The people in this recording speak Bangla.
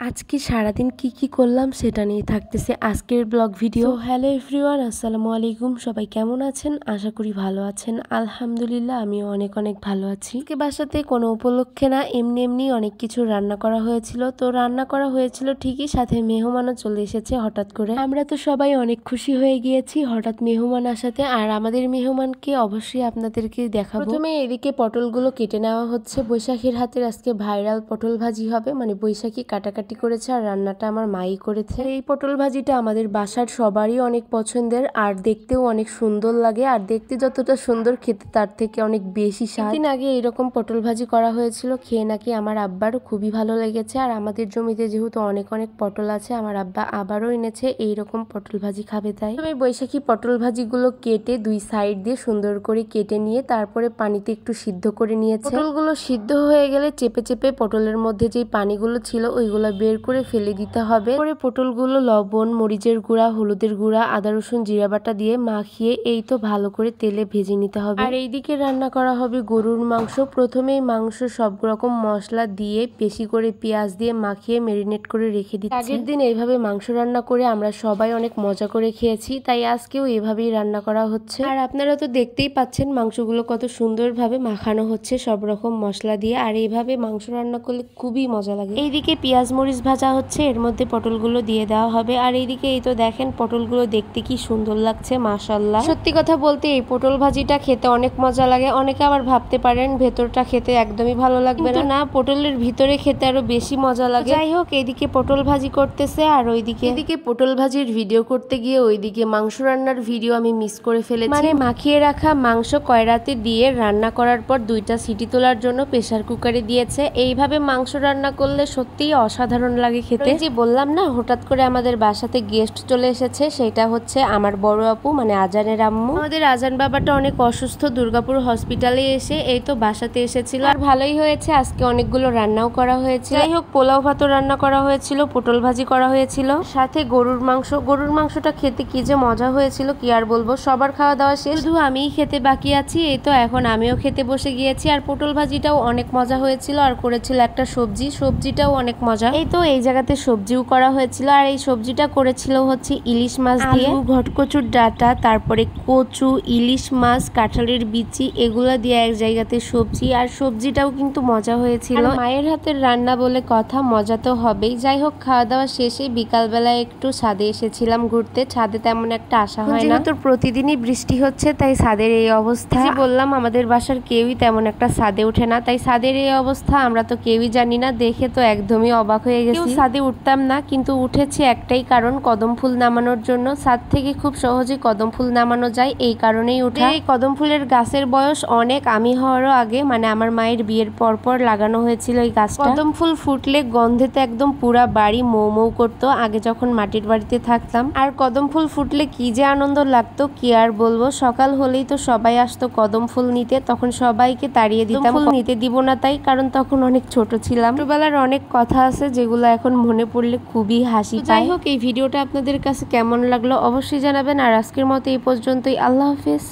আজকে সারাদিন কি করলাম সেটা নিয়ে থাকতেছে আজকের ব্লগ ভিডিও। হ্যালো এভরিওয়ান, আসসালামু আলাইকুম। সবাই কেমন আছেন? আশা করি ভালো আছেন। আলহামদুলিল্লাহ আমিও অনেক ভালো আছি। আজকে বাসাতে কোনো উপলক্ষে না, এমনি অনেক কিছু রান্না করা হয়েছিল। তো রান্না করা হয়েছিল ঠিকই, সাথে মেহমানও চলে এসেছে হঠাৎ করে। আমরা তো সবাই অনেক খুশি হয়ে গিয়েছি হঠাৎ মেহমান আসাতে। আর আমাদের মেহমানকে অবশ্যই আপনাদেরকে দেখাবো। প্রথমে এদিকে পটলগুলো কেটে নেওয়া হচ্ছে। বৈশাখীর হাতের আজকে ভাইরাল পটল ভাজি হবে, মানে বৈশাখী কাটাকাটি করেছে আর রান্নাটা আমার মাই করেছে। এই পটল ভাজিটা আমাদের বাসার সবারই অনেক পছন্দের আর দেখতেও অনেক সুন্দর লাগে। আর দেখতে যতটা সুন্দর, খেতে তার থেকে অনেক বেশি স্বাদ। দিন আগে এরকম পটল ভাজি করা হয়েছিল, খেয়ে নাকি আমার আব্বারও খুবই ভালো লেগেছে। আর আমাদের জমিতে যেহেতু অনেক পটল আছে, আমার আব্বা আবারও এনেছে এইরকম পটল ভাজি খাবে। তাই আমি বৈশাখী পটল ভাজিগুলো কেটে দুই সাইড দিয়ে সুন্দর করে কেটে নিয়ে তারপরে পানিতে একটু সিদ্ধ করে নিয়েছে। পটলগুলো সিদ্ধ হয়ে গেলে চেপে পটলের মধ্যে যে পানিগুলো ছিল ওইগুলো বের করে ফেলে দিতে হবে। পরে পটলগুলো লবণ, মরিচের গুঁড়া, হলুদের গুঁড়া, আদা রসুন জিরা বাটা দিয়ে মাখিয়ে এই তো ভালো করে তেলে ভেজে নিতে হবে। আর এইদিকে রান্না করা হবে গরুর মাংস। প্রথমেই মাংস সব রকম মশলা দিয়ে বেশি করে পেঁয়াজ দিয়ে মাখিয়ে ম্যারিনেট করে রেখে দিচ্ছি। আগের দিন এইভাবে মাংস রান্না করে আমরা সবাই অনেক মজা করে খেয়েছি, তাই আজকেও এভাবেই রান্না করা হচ্ছে। আর আপনারা তো দেখতেই পাচ্ছেন মাংসগুলো কত সুন্দরভাবে মাখানো হচ্ছে সব রকম মশলা দিয়ে। আর এইভাবে মাংস রান্না করলে খুবই মজা লাগে। এইদিকে পেঁয়াজ মরিচ ভাজা হচ্ছে, এর মধ্যে পটলগুলো দিয়ে দেওয়া হবে। আর এইদিকে এই তো দেখেন পটলগুলো দেখতে কি সুন্দর লাগছে, মাশাআল্লাহ। সত্যি কথা বলতে এই পটল ভাজিটা খেতে অনেক মজা লাগে। অনেকে আবার ভাবতে পারেন ভেতরটা খেতে একদমই ভালো লাগবে না, পটলের ভিতরে খেতে আরো বেশি মজা লাগে। যাই হোক, এইদিকে পটল ভাজি করতেছে আর এদিকে পটল ভাজির ভিডিও করতে গিয়ে ওইদিকে মাংস রান্নার ভিডিও আমি মিস করে ফেলেছি। মানে মাখিয়ে রাখা মাংস কয়রাতে দিয়ে রান্না করার পর 2টা সিটি তোলার জন্য প্রেসার কুকারে দিয়েছে। এইভাবে মাংস রান্না করলে সত্যিই অসাধারণ লাগে খেতে। যে বললাম না হঠাৎ করে আমাদের বাসাতে গেস্ট চলে এসেছে, সেটা হচ্ছে আমার বড় আপু, মানে আজানের আম্মু। আমাদের আজান বাবাটা অনেক অসুস্থ, দুর্গাপুর হসপিটালে এসে এই তো বাসাতে এসেছিল। আর ভালোই হয়েছে, আজকে অনেকগুলো রান্নাও করা হয়েছে। যাই হোক, পোলাও ভাতও রান্না করা হয়েছিল, পটল ভাজি করা হয়েছিল, সাথে গরুর মাংসটা খেতে কি যে মজা হয়েছিল কি আর বলবো। সবার খাওয়া দাওয়া শেষ, শুধু আমিই খেতে বাকি আছি। এই তো এখন আমিও খেতে বসে গিয়েছি। আর পটল ভাজিটাও অনেক মজা হয়েছিল। আর করেছিল একটা সবজিটাও অনেক মজা। এই তো এই জায়গাতে সবজিও করা হয়েছিল। আর এই সবজিটা করেছিল হচ্ছে ইলিশ মাছ দিয়ে, ঘটকচুর ডাটা, তারপরে কচু, ইলিশ মাছ, কাঁঠালের বিচি, এগুলা দিয়ে এক জায়গাতে সবজি। আর সবজিটাও কিন্তু মজা হয়েছিল। মায়ের হাতের রান্না বলে কথা, মজা তো হবেই। যাই হোক, খাওয়া দাওয়া শেষে বিকালবেলায় একটু ছাদে এসেছিলাম ঘুরতে। ছাদে তেমন একটা আসা হয় না, যেহেতু প্রতিদিনই বৃষ্টি হচ্ছে, তাই ছাদের এই অবস্থা। বললাম আমাদের বাসার কেউই তেমন একটা ছাদে ওঠে না, তাই ছাদের এই অবস্থা আমরা তো কেউই জানি না। দেখে তো একদমই অবাক হয়ে গেছি। ছাদে উঠতাম না, কিন্তু উঠেছি একটাই কারণ, কদম ফুল নামানোর জন্য। ছাদ থেকে খুব সহজে কদম ফুল নামানো যায়, এই কারণেই উঠা। এই কদম ফুলের গাছের বয়স অনেক, আমি হওয়ারও আগে, মানে আমার মায়ের বিয়ের পর লাগানো হয়েছিল এই গাছটা। কদম ফুল ফুটলে গন্ধেতে একদম পুরা বাড়ি মৌ করতো, আগে যখন মাটির বাড়িতে থাকতাম। আর কদম ফুল ফুটলে কি যে আনন্দ লাগতো কি আর বলবো। সকাল হলেই তো সবাই আসতো কদম ফুল নিতে, তখন সবাইকে তাড়িয়ে দিতাম, ফুল নিতে দিব না তাই, কারণ তখন অনেক ছোট ছিলাম। ছোটবেলার অনেক কথা আছে যেগুলো এখন মনে পড়লে খুবই হাসি পায়। যাই হোক, এই ভিডিওটা আপনাদের কাছে কেমন লাগলো অবশ্যই জানাবেন। আর আজকের মতো এই পর্যন্তই, আল্লাহ হাফেজ।